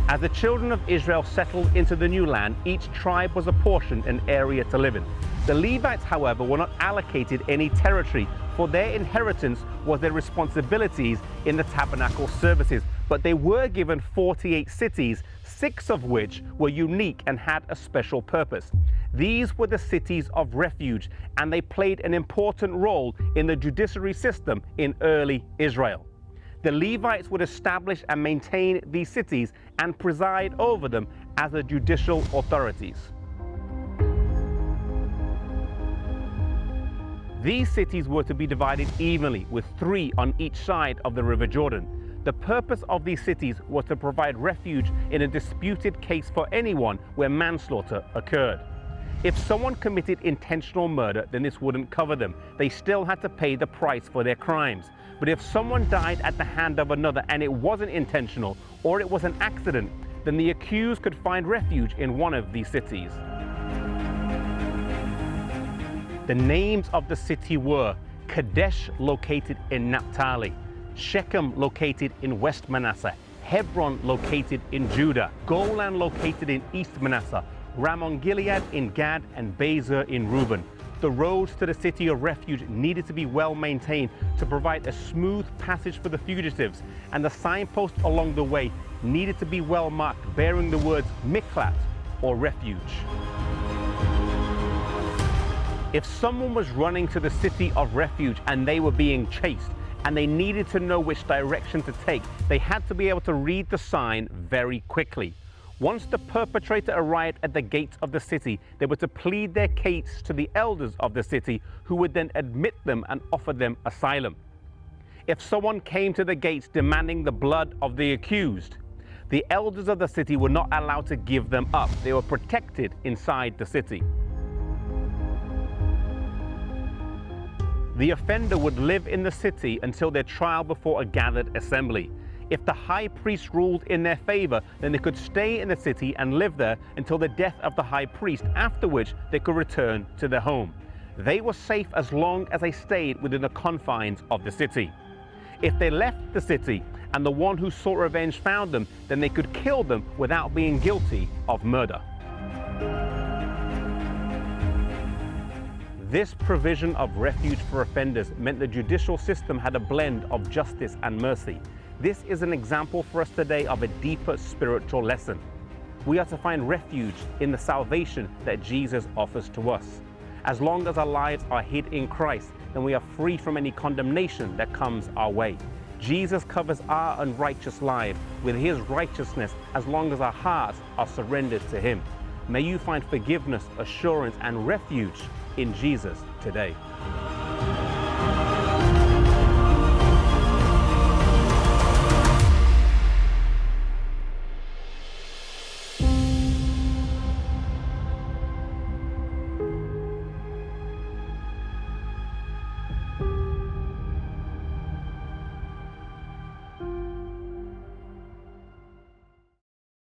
As the children of Israel settled into the new land, each tribe was apportioned an area to live in. The Levites, however, were not allocated any territory, for their inheritance was their responsibilities in the tabernacle services. But they were given 48 cities, 6 of which were unique and had a special purpose. These were the cities of refuge, and they played an important role in the judiciary system in early Israel. The Levites would establish and maintain these cities and preside over them as the judicial authorities. These cities were to be divided evenly, with 3 on each side of the River Jordan. The purpose of these cities was to provide refuge in a disputed case for anyone where manslaughter occurred. If someone committed intentional murder, then this wouldn't cover them. They still had to pay the price for their crimes. But if someone died at the hand of another and it wasn't intentional, or it was an accident, then the accused could find refuge in one of these cities. The names of the city were Kadesh, located in Naphtali; Shechem, located in West Manasseh; Hebron, located in Judah; Golan, located in East Manasseh; Ramoth Gilead in Gad; and Bezer in Reuben. The roads to the city of refuge needed to be well maintained to provide a smooth passage for the fugitives, and the signposts along the way needed to be well marked, bearing the words Miklat, or refuge. If someone was running to the city of refuge and they were being chased, and they needed to know which direction to take, they had to be able to read the sign very quickly. Once the perpetrator arrived at the gates of the city, they were to plead their case to the elders of the city, who would then admit them and offer them asylum. If someone came to the gates demanding the blood of the accused, the elders of the city were not allowed to give them up. They were protected inside the city. The offender would live in the city until their trial before a gathered assembly. If the high priest ruled in their favor, then they could stay in the city and live there until the death of the high priest, after which they could return to their home. They were safe as long as they stayed within the confines of the city. If they left the city and the one who sought revenge found them, then they could kill them without being guilty of murder. This provision of refuge for offenders meant the judicial system had a blend of justice and mercy. This is an example for us today of a deeper spiritual lesson. We are to find refuge in the salvation that Jesus offers to us. As long as our lives are hid in Christ, then we are free from any condemnation that comes our way. Jesus covers our unrighteous lives with His righteousness as long as our hearts are surrendered to Him. May you find forgiveness, assurance, and refuge in Jesus today.